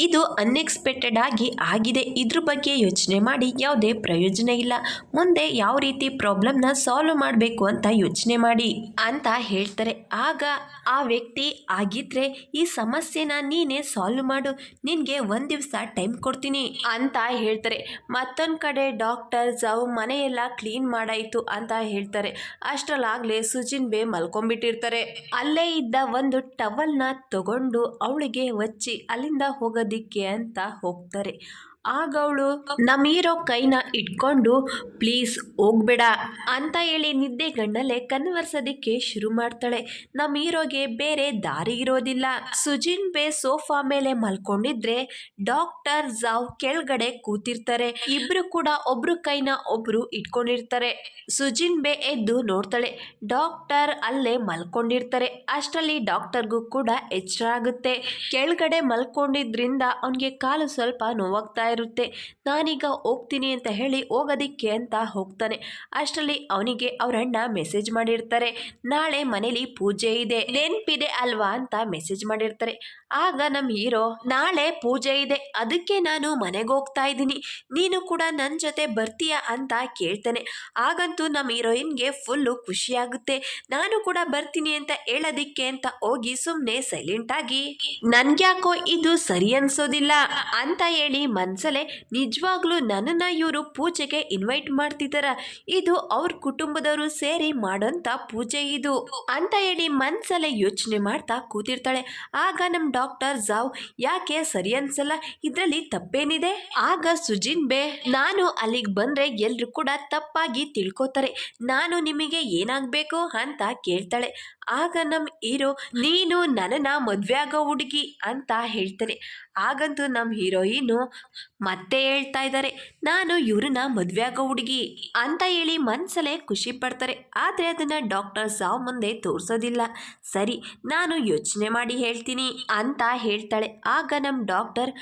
ಇದು ಅನ್ಎಕ್ಸ್ಪೆಕ್ಟೆಡ್ ಆಗಿ ಆಗಿದೆ. ಇದ್ರ ಬಗ್ಗೆ ಯೋಚನೆ ಮಾಡಿ ಯಾವುದೇ ಪ್ರಯೋಜನ ಇಲ್ಲ. ಮುಂದೆ ಯಾವ ರೀತಿ ಪ್ರಾಬ್ಲಮ್ನ ಸಾಲ್ವ್ ಮಾಡಬೇಕು ಅಂತ ಯೋಚನೆ ಮಾಡಿ ಅಂತ ಹೇಳ್ತಾರೆ. ಆಗ ಆ ವ್ಯಕ್ತಿ ಆಗಿದ್ರೆ ಈ ಸಮಸ್ಯೆನ ನೀನೇ ಸಾಲ್ವ್ ಮಾಡು, ನಿನ್ಗೆ ಒಂದ್ ದಿವಸ ಟೈಮ್ ಕೊಡ್ತೀನಿ ಅಂತ ಹೇಳ್ತಾರೆ. ಮತ್ತೊಂದ್ ಕಡೆ ಡಾಕ್ಟರ್ ಜಾವ್ ಮನೆಯೆಲ್ಲ ಕ್ಲೀನ್ ಮಾಡಾಯ್ತು ಅಂತ ಹೇಳ್ತಾರೆ. ಅಷ್ಟರಲ್ಲಾಗ್ಲೇ ಸುಜಿನ್ಬೆ ಮಲ್ಕೊಂಡ್ಬಿಟ್ಟಿರ್ತಾರೆ. ಅಲ್ಲೇ ಇದ್ದ ಒಂದು ಟವಲ್ನ ತಗೊಂಡು ಅವಳಿಗೆ ಒಚ್ಚಿ ಅಲ್ಲಿಂದ ಹೋಗೋದಿಕ್ಕೆ ಅಂತ ಹೋಗ್ತಾರೆ. ಆಗ ಅವಳು ನಮ್ಮ ಹೀರೋ ಕೈನ ಇಟ್ಕೊಂಡು ಪ್ಲೀಸ್ ಹೋಗ್ಬೇಡ ಅಂತ ಹೇಳಿ ನಿದ್ದೆ ಗಣ್ಣಲ್ಲೇ ಕನ್ವರ್ಸೋದಿಕ್ಕೆ ಶುರು ಮಾಡ್ತಾಳೆ. ನಮ್ಮ ಹೀರೋಗೆ ಬೇರೆ ದಾರಿ ಇರೋದಿಲ್ಲ. ಸುಜಿನ್ಬೆ ಸೋಫಾ ಮೇಲೆ ಮಲ್ಕೊಂಡಿದ್ರೆ ಡಾಕ್ಟರ್ ಜಾವ್ ಕೆಳಗಡೆ ಕೂತಿರ್ತಾರೆ. ಇಬ್ರು ಕೂಡ ಒಬ್ರು ಕೈನ ಒಬ್ರು ಇಟ್ಕೊಂಡಿರ್ತಾರೆ. ಸುಜಿನ್ಬೆ ಎದ್ದು ನೋಡ್ತಾಳೆ. ಡಾಕ್ಟರ್ ಅಲ್ಲೇ ಮಲ್ಕೊಂಡಿರ್ತಾರೆ. ಅಷ್ಟರಲ್ಲಿ ಡಾಕ್ಟರ್ಗೂ ಕೂಡ ಎಚ್ಚರ ಆಗುತ್ತೆ. ಕೆಳಗಡೆ ಮಲ್ಕೊಂಡಿದ್ರಿಂದ ಅವನಿಗೆ ಕಾಲು ಸ್ವಲ್ಪ ನೋವಾಗ್ತಾ ಇರುತ್ತೆ. ನಾನೀಗ ಹೋಗ್ತೀನಿ ಅಂತ ಹೇಳಿ ಹೋಗೋದಿಕ್ಕೆ ಅಂತ ಹೋಗ್ತಾನೆ. ಅಷ್ಟರಲ್ಲಿ ಅವನಿಗೆ ಅವ್ರ ಅಣ್ಣ ಮೆಸೇಜ್ ಮಾಡಿರ್ತಾರೆ. ನಾಳೆ ಮನೇಲಿ ಪೂಜೆ ಇದೆ, ನೆನ್ಪಿದೆ ಅಲ್ವಾ ಅಂತ ಮೆಸೇಜ್ ಮಾಡಿರ್ತಾರೆ. ಆಗ ನಮ್ಮ ಹೀರೋ ನಾಳೆ ಪೂಜೆ ಇದೆ, ಅದಕ್ಕೆ ನಾನು ಮನೆಗೆ ಹೋಗ್ತಾ ಇದ್ದೀನಿ, ನೀನು ಕೂಡ ನನ್ನ ಜೊತೆ ಬರ್ತೀಯಾ ಅಂತ ಕೇಳ್ತಾನೆ. ಆಗಂತೂ ನಮ್ಮ ಹೀರೋಯಿನ್ಗೆ ಫುಲ್ಲು ಖುಷಿ ಆಗುತ್ತೆ. ನಾನು ಕೂಡ ಬರ್ತೀನಿ ಅಂತ ಹೇಳೋದಿಕ್ಕೆ ಅಂತ ಹೋಗಿ ಸುಮ್ಮನೆ ಸೈಲೆಂಟ್ ಆಗಿ ನನ್ಗ್ಯಾಕೋ ಇದು ಸರಿ ಅನ್ಸೋದಿಲ್ಲ ಅಂತ ಹೇಳಿ ಮನ್ಸಲ್ಲೇ ನಿಜವಾಗ್ಲೂ ನನ್ನನ್ನ ಇವರು ಪೂಜೆಗೆ ಇನ್ವೈಟ್ ಮಾಡ್ತಿದ್ದಾರ, ಇದು ಅವ್ರ ಕುಟುಂಬದವರು ಸೇರಿ ಮಾಡೋಂಥ ಪೂಜೆ ಇದು ಅಂತ ಹೇಳಿ ಮನ್ಸಲ್ಲೇ ಯೋಚನೆ ಮಾಡ್ತಾ ಕೂತಿರ್ತಾಳೆ. ಆಗ ನಮ್ ಡಾಕ್ಟರ್ ಜಾವ್ ಯಾಕೆ ಸರಿ ಅನ್ಸಲ್ಲ, ಇದ್ರಲ್ಲಿ ತಪ್ಪೇನಿದೆ? ಆಗ ಸುಜಿನ್ಬೆ ನಾನು ಅಲ್ಲಿಗೆ ಬಂದ್ರೆ ಎಲ್ರು ಕೂಡ ತಪ್ಪಾಗಿ ತಿಳ್ಕೊತಾರೆ, ನಾನು ನಿಮಗೆ ಏನಾಗ್ಬೇಕು ಅಂತ ಕೇಳ್ತಾಳೆ. ಆಗ ನಮ್ ಹೀರೋ ನೀನು ನನ್ನ ಮದ್ವೆ ಆಗೋ ಹುಡುಗಿ ಅಂತ ಹೇಳ್ತಾನೆ. ಆಗಂತೂ ನಮ್ಮ ಹೀರೋಯಿನು ಮತ್ತೆ ಹೇಳ್ತಾ ಇದ್ದಾರೆ, ನಾನು ಇವ್ರನ್ನ ಮದ್ವೆ ಆಗೋ ಹುಡುಗಿ ಅಂತ ಹೇಳಿ ಮನ್ಸಲ್ಲೇ ಖುಷಿ ಪಡ್ತಾರೆ. ಆದ್ರೆ ಅದನ್ನ ಡಾಕ್ಟರ್ ಸಾವ್ ಮುಂದೆ ತೋರ್ಸೋದಿಲ್ಲ. ಸರಿ, ನಾನು ಯೋಚನೆ ಮಾಡಿ ಹೇಳ್ತೀನಿ ಅಂತ ಹೇಳ್ತಾಳೆ. ಆಗ ನಮ್ ಡಾಕ್ಟರ್,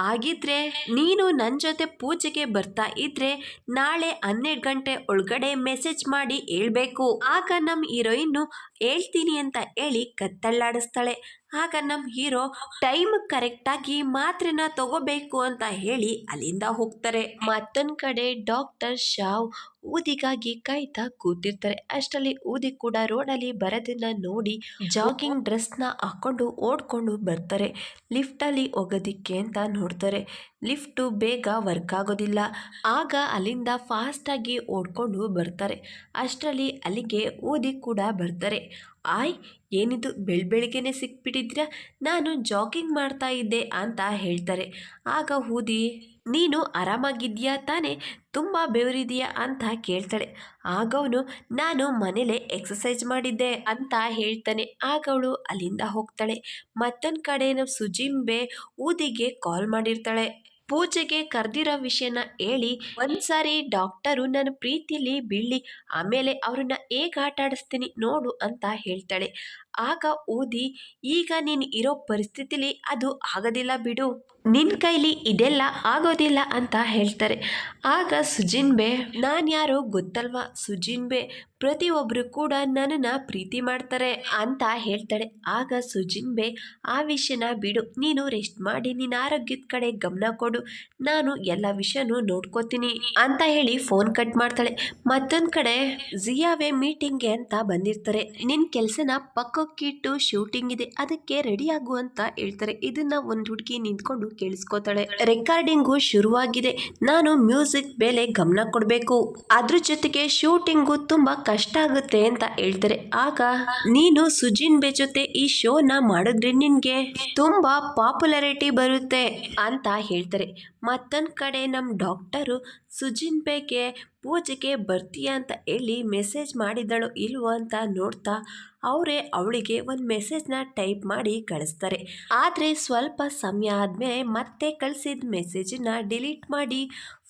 ಆಗಿದ್ರೆ ನೀನು ನನ್ನ ಜೊತೆ ಪೂಜೆಗೆ ಬರ್ತಾ ಇದ್ರೆ ನಾಳೆ 12 ಗಂಟೆ ಒಳಗಡೆ ಮೆಸೇಜ್ ಮಾಡಿ ಹೇಳ್ಬೇಕು. ಆಗ ನಮ್ ಹೀರೋಯಿನ್ ಹೇಳ್ತೀನಿ ಅಂತ ಹೇಳಿ ಕತ್ತಳ್ಳಾಡಿಸ್ತಾಳೆ. ಆಗ ನಮ್ಮ ಹೀರೋ ಟೈಮ್ ಕರೆಕ್ಟಾಗಿ ಮಾತ್ರೆನ ತಗೋಬೇಕು ಅಂತ ಹೇಳಿ ಅಲ್ಲಿಂದ ಹೋಗ್ತಾರೆ. ಮತ್ತೊಂದ್ ಕಡೆ ಡಾಕ್ಟರ್ ಶಾವ್ ಊದಿಗಾಗಿ ಕಾಯ್ತಾ ಕೂತಿರ್ತಾರೆ. ಅಷ್ಟರಲ್ಲಿ ಊದಿ ಕೂಡ ರೋಡಲ್ಲಿ ಬರೋದನ್ನ ನೋಡಿ ಜಾಗಿಂಗ್ ಡ್ರೆಸ್ನ ಹಾಕೊಂಡು ಓಡ್ಕೊಂಡು ಬರ್ತಾರೆ. ಲಿಫ್ಟಲ್ಲಿ ಹೋಗೋದಿಕ್ಕೆ ಅಂತ ನೋಡ್ತಾರೆ. ಲಿಫ್ಟು ಬೇಗ ವರ್ಕ್ ಆಗೋದಿಲ್ಲ. ಆಗ ಅಲ್ಲಿಂದ ಫಾಸ್ಟಾಗಿ ಓಡ್ಕೊಂಡು ಬರ್ತಾರೆ. ಅಷ್ಟರಲ್ಲಿ ಅಲ್ಲಿಗೆ ಊದಿ ಕೂಡ ಬರ್ತಾರೆ. ಆಯ್, ಏನಿದು ಬೆಳಗ್ಗೆನೆ ಸಿಕ್ಬಿಟ್ಟಿದ್ರ, ನಾನು ಜಾಗಿಂಗ್ ಮಾಡ್ತಾ ಇದ್ದೆ ಅಂತ ಹೇಳ್ತಾರೆ. ಆಗ ಊದಿ, ನೀನು ಆರಾಮಾಗಿದ್ಯಾ ತಾನೇ, ತುಂಬ ಬೆವರಿದೆಯಾ ಅಂತ ಕೇಳ್ತಾಳೆ. ಆಗ ಅವನು, ನಾನು ಮನೇಲೆ ಎಕ್ಸಸೈಸ್ ಮಾಡಿದ್ದೆ ಅಂತ ಹೇಳ್ತಾನೆ. ಆಗ ಅವಳು ಅಲ್ಲಿಂದ ಹೋಗ್ತಾಳೆ. ಮತ್ತೊಂದು ಕಡೆ ನಾವು ಸುಜಿಂಬೆ ಊದಿಗೆ ಕಾಲ್ ಮಾಡಿರ್ತಾಳೆ. ಪೂಜೆಗೆ ಕರೆದಿರೋ ವಿಷಯನ ಹೇಳಿ ಒಂದ್ಸಾರಿ ಡಾಕ್ಟರು ನನ್ನ ಪ್ರೀತಿಯಲ್ಲಿ ಬೀಳಿ ಆಮೇಲೆ ಅವ್ರನ್ನ ಹೇಗೆ ಆಟ ಆಡಿಸ್ತೀನಿ ನೋಡು ಅಂತ ಹೇಳ್ತಾಳೆ. ಆಗ ಊದಿ, ಈಗ ನೀನು ಇರೋ ಪರಿಸ್ಥಿತಿಲಿ ಅದು ಆಗೋದಿಲ್ಲ ಬಿಡು, ನಿನ್ನ ಕೈಲಿ ಇದೆಲ್ಲ ಆಗೋದಿಲ್ಲ ಅಂತ ಹೇಳ್ತಾರೆ. ಆಗ ಸುಜಿನ್ಬೆ, ನಾನು ಯಾರೋ ಗೊತ್ತಲ್ವಾ ಸುಜಿನ್ಬೆ, ಪ್ರತಿಯೊಬ್ಬರು ಕೂಡ ನನ್ನನ್ನು ಪ್ರೀತಿ ಮಾಡ್ತಾರೆ ಅಂತ ಹೇಳ್ತಾಳೆ. ಆಗ ಸುಜಿನ್ಬೆ, ಆ ವಿಷಯನ ಬಿಡು, ನೀನು ರೆಸ್ಟ್ ಮಾಡಿ ನಿನ್ನ ಆರೋಗ್ಯದ ಕಡೆ ಗಮನ ಕೊಡು, ನಾನು ಎಲ್ಲ ವಿಷಯನೂ ನೋಡ್ಕೋತೀನಿ ಅಂತ ಹೇಳಿ ಫೋನ್ ಕಟ್ ಮಾಡ್ತಾಳೆ. ಮತ್ತೊಂದು ಕಡೆ ಜಿಯಾವೆ ಮೀಟಿಂಗ್ಗೆ ಅಂತ ಬಂದಿರ್ತಾರೆ. ನಿನ್ನ ಕೆಲಸನ ಪಕ್ಕಕ್ಕಿಟ್ಟು ಶೂಟಿಂಗ್ ಇದೆ, ಅದಕ್ಕೆ ರೆಡಿ ಆಗು ಅಂತ ಹೇಳ್ತಾರೆ. ಇದನ್ನ ಒಂದು ಹುಡುಗಿ ನಿಂತ್ಕೊಂಡು ಕೇಳಿಸ್ಕೋತಾಳೆ. ರೆಕಾರ್ಡಿಂಗು ಶುರುವಾಗಿದೆ, ನಾನು ಮ್ಯೂಸಿಕ್ ಮೇಲೆ ಗಮನ ಕೊಡಬೇಕು, ಅದ್ರ ಜೊತೆಗೆ ಶೂಟಿಂಗು ತುಂಬಾ ಕಷ್ಟ ಆಗುತ್ತೆ ಅಂತ ಹೇಳ್ತಾರೆ. ಆಗ ನೀನು ಸುಜಿನ್ಬೆ ಜೊತೆ ಈ ಶೋನ ಮಾಡಿದ್ರೆ ನಿನ್ಗೆ ತುಂಬಾ ಪಾಪ್ಯುಲಾರಿಟಿ ಬರುತ್ತೆ ಅಂತ ಹೇಳ್ತಾರೆ. ಮತ್ತೊಂದು ಕಡೆ ನಮ್ಮ ಡಾಕ್ಟರು ಸುಜಿನ್ಬೆಗೆ ಪೂಜೆಗೆ ಬರ್ತೀಯಾ ಅಂತ ಹೇಳಿ ಮೆಸೇಜ್ ಮಾಡಿದಳು ಇಲ್ವೋ ಅಂತ ನೋಡ್ತಾ ಅವರೇ ಅವಳಿಗೆ ಒಂದು ಮೆಸೇಜ್ನ ಟೈಪ್ ಮಾಡಿ ಕಳಿಸ್ತಾರೆ. ಆದರೆ ಸ್ವಲ್ಪ ಸಮಯ ಆದಮೇಲೆ ಮತ್ತೆ ಕಳಿಸಿದ ಮೆಸೇಜನ್ನ ಡಿಲೀಟ್ ಮಾಡಿ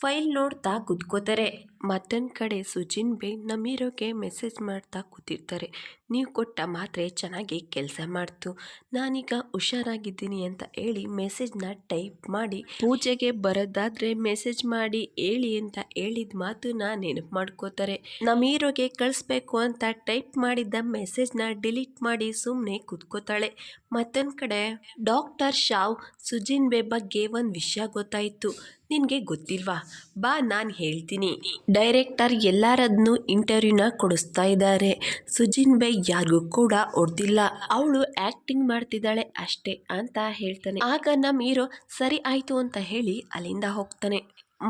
ಫೈಲ್ ನೋಡ್ತಾ ಕೂತ್ಕೋತಾರೆ. ಮತ್ತೊಂದು ಕಡೆ ಸುಜಿನ್ಬೆ ನಮ್ಮ ಹೀರೋಗೆ ಮೆಸೇಜ್ ಮಾಡ್ತಾ ಕೂತಿರ್ತಾರೆ. ನೀವು ಕೊಟ್ಟ ಮಾತ್ರೆ ಚೆನ್ನಾಗಿ ಕೆಲಸ ಮಾಡ್ತು, ನಾನೀಗ ಹುಷಾರಾಗಿದ್ದೀನಿ ಅಂತ ಹೇಳಿ ಮೆಸೇಜ್ನ ಟೈಪ್ ಮಾಡಿ ಪೂಜೆಗೆ ಬರೋದಾದ್ರೆ ಮೆಸೇಜ್ ಮಾಡಿ ಹೇಳಿ ಅಂತ ಹೇಳಿದ ಮಾತನ್ನ ನೆನಪು ಮಾಡ್ಕೋತಾರೆ. ನಮ್ಮ ಹೀರೋಗೆ ಕಳಿಸ್ಬೇಕು ಅಂತ ಟೈಪ್ ಮಾಡಿದ್ದ ಮೆಸೇಜ್ನ ಡಿಲೀಟ್ ಮಾಡಿ ಸುಮ್ಮನೆ ಕೂತ್ಕೋತಾಳೆ. ಮತ್ತೊಂದು ಕಡೆ ಡಾಕ್ಟರ್ ಶಾವ್ ಸುಜಿನ್ಬೆ ಬಗ್ಗೆ ಒಂದು ವಿಷಯ ಗೊತ್ತಾಯಿತು, ನಿನಗೆ ಗೊತ್ತಿಲ್ವಾ, ಬಾ ನಾನು ಹೇಳ್ತೀನಿ. ಡೈರೆಕ್ಟರ್ ಎಲ್ಲರದನ್ನು ಇಂಟರ್ವ್ಯೂನ ಕೊಡಿಸ್ತಾ ಇದ್ದಾರೆ. ಸುಜಿನ್ಬೆ ಯಾರಿಗೂ ಕೂಡ ಹೊಡೆದಿಲ್ಲ, ಅವಳು ಆ್ಯಕ್ಟಿಂಗ್ ಮಾಡ್ತಿದ್ದಾಳೆ ಅಷ್ಟೇ ಅಂತ ಹೇಳ್ತಾನೆ. ಆಗ ನಮ್ಮ ಹೀರೋ ಸರಿ ಆಯಿತು ಅಂತ ಹೇಳಿ ಅಲ್ಲಿಂದ ಹೋಗ್ತಾನೆ.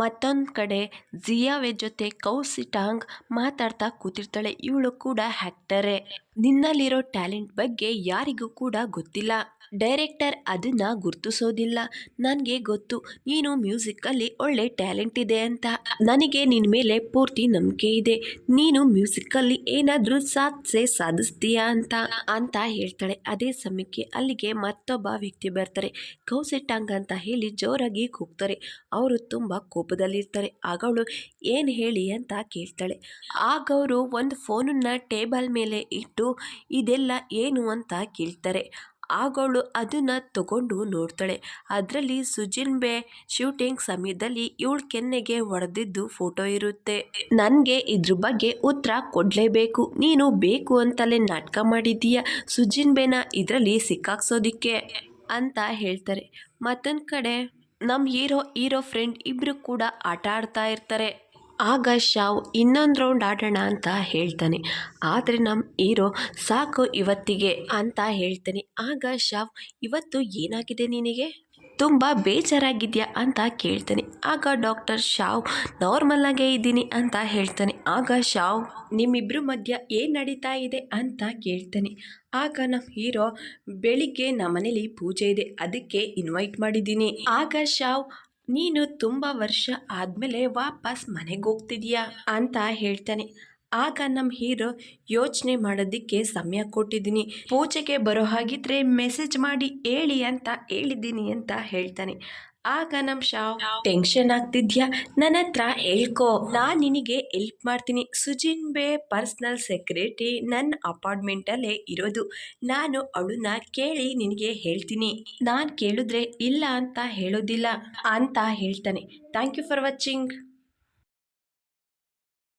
ಮತ್ತೊಂದು ಕಡೆ ಜಿಯಾವೆ ಜೊತೆ ಕೌಸಿಟಾಂಗ್ ಮಾತಾಡ್ತಾ ಕೂತಿರ್ತಾಳೆ. ಇವಳು ಕೂಡ ಆ್ಯಕ್ಟರೇ, ನಿನ್ನಲ್ಲಿರೋ ಟ್ಯಾಲೆಂಟ್ ಬಗ್ಗೆ ಯಾರಿಗೂ ಕೂಡ ಗೊತ್ತಿಲ್ಲ, ಡೈರೆಕ್ಟರ್ ಅದನ್ನ ಗುರ್ತಿಸೋದಿಲ್ಲ, ನನಗೆ ಗೊತ್ತು ನೀನು ಮ್ಯೂಸಿಕಲ್ಲಿ ಒಳ್ಳೆ ಟ್ಯಾಲೆಂಟ್ ಇದೆ ಅಂತ, ನನಗೆ ನಿನ್ನ ಮೇಲೆ ಪೂರ್ತಿ ನಂಬಿಕೆ ಇದೆ, ನೀನು ಮ್ಯೂಸಿಕಲ್ಲಿ ಏನಾದರೂ ಸಾಧಿಸ್ತೀಯಾ ಅಂತ ಹೇಳ್ತಾಳೆ. ಅದೇ ಸಮಯಕ್ಕೆ ಅಲ್ಲಿಗೆ ಮತ್ತೊಬ್ಬ ವ್ಯಕ್ತಿ ಬರ್ತಾರೆ. ಕೌಸಿಟಾಂಗ್ ಅಂತ ಹೇಳಿ ಜೋರಾಗಿ ಕೂಗ್ತಾರೆ. ಅವರು ತುಂಬ ಕೋಪದಲ್ಲಿರ್ತಾರೆ. ಆಗ ಅವಳು ಏನು ಹೇಳಿ ಅಂತ ಕೇಳ್ತಾಳೆ. ಆಗ ಅವರು ಒಂದು ಫೋನನ್ನ ಟೇಬಲ್ ಮೇಲೆ ಇಟ್ಟು ಇದೆಲ್ಲ ಏನು ಅಂತ ಕೇಳ್ತಾರೆ. ಆಗೋಳು ಅದನ್ನು ತಗೊಂಡು ನೋಡ್ತಾಳೆ. ಅದರಲ್ಲಿ ಸುಜಿನ್ಬೆ ಶೂಟಿಂಗ್ ಸಮಯದಲ್ಲಿ ಇವಳ ಕೆನ್ನೆಗೆ ಹೊಡೆದಿದ್ದು ಫೋಟೋ ಇರುತ್ತೆ. ನನಗೆ ಇದ್ರ ಬಗ್ಗೆ ಉತ್ತರ ಕೊಡಲೇಬೇಕು, ನೀನು ಬೇಕು ಅಂತಲೇ ನಾಟಕ ಮಾಡಿದ್ದೀಯ ಸುಜಿನ್ಬೆನ ಇದರಲ್ಲಿ ಸಿಕ್ಕಾಕ್ಸೋದಿಕ್ಕೆ ಅಂತ ಹೇಳ್ತಾರೆ. ಮತ್ತೊಂದು ಕಡೆ ನಮ್ಮ ಹೀರೋ ಫ್ರೆಂಡ್ ಇಬ್ಬರು ಕೂಡ ಆಟ ಆಡ್ತಾ ಇರ್ತಾರೆ. ಆಗ ಶಾವ್ ಇನ್ನೊಂದು ರೌಂಡ್ ಆಡೋಣ ಅಂತ ಹೇಳ್ತಾನೆ. ಆದರೆ ನಮ್ಮ ಹೀರೋ ಸಾಕು ಇವತ್ತಿಗೆ ಅಂತ ಹೇಳ್ತಾನೆ. ಆಗ ಶಾವ್, ಇವತ್ತು ಏನಾಗಿದೆ ನಿನಗೆ, ತುಂಬ ಬೇಜಾರಾಗಿದೆಯಾ ಅಂತ ಕೇಳ್ತಾನೆ. ಆಗ ಡಾಕ್ಟರ್ ಶಾವ್ ನಾರ್ಮಲ್ಲಾಗೇ ಇದ್ದೀನಿ ಅಂತ ಹೇಳ್ತಾನೆ. ಆಗ ಶಾವ್, ನಿಮ್ಮಿಬ್ಬರ ಮಧ್ಯ ಏನು ನಡೀತಾ ಇದೆ ಅಂತ ಕೇಳ್ತಾನೆ. ಆಗ ನಮ್ಮ ಹೀರೋ, ಬೆಳಿಗ್ಗೆ ನಮ್ಮನೇಲಿ ಪೂಜೆ ಇದೆ, ಅದಕ್ಕೆ ಇನ್ವೈಟ್ ಮಾಡಿದ್ದೀನಿ. ಆಗ ಶಾವ್, ನೀನು ತುಂಬ ವರ್ಷ ಆದಮೇಲೆ ವಾಪಸ್ ಮನೆಗೆ ಹೋಗ್ತಿದ್ಯಾ ಅಂತ ಹೇಳ್ತಾನೆ. ಆಗ ನಮ್ಮ ಹೀರೋ ಯೋಚನೆ ಮಾಡೋದಕ್ಕೆ ಸಮಯ ಕೊಟ್ಟಿದ್ದೀನಿ, ಪೂಜೆಗೆ ಬರೋ ಹಾಗಿದ್ರೆ ಮೆಸೇಜ್ ಮಾಡಿ ಹೇಳಿ ಅಂತ ಹೇಳಿದ್ದೀನಿ ಅಂತ ಹೇಳ್ತಾನೆ. ಆಗ ನಮ್ಮ ಶಾವ್ ಟೆನ್ಷನ್ ಆಗ್ತಿದ್ಯಾ, ನನ್ನ ಹತ್ರ ಹೇಳ್ಕೊ, ನಾನು ನಿನಗೆ ಹೆಲ್ಪ್ ಮಾಡ್ತೀನಿ. ಸುಜಿನ್ಬೆ ಪರ್ಸ್ನಲ್ ಸೆಕ್ರೆಟರಿ ನನ್ನ ಅಪಾರ್ಟ್ಮೆಂಟಲ್ಲೇ ಇರೋದು, ನಾನು ಅವಳನ್ನ ಕೇಳಿ ನಿನಗೆ ಹೇಳ್ತೀನಿ, ನಾನು ಕೇಳಿದ್ರೆ ಇಲ್ಲ ಅಂತ ಹೇಳೋದಿಲ್ಲ ಅಂತ ಹೇಳ್ತಾನೆ. Thank you for watching.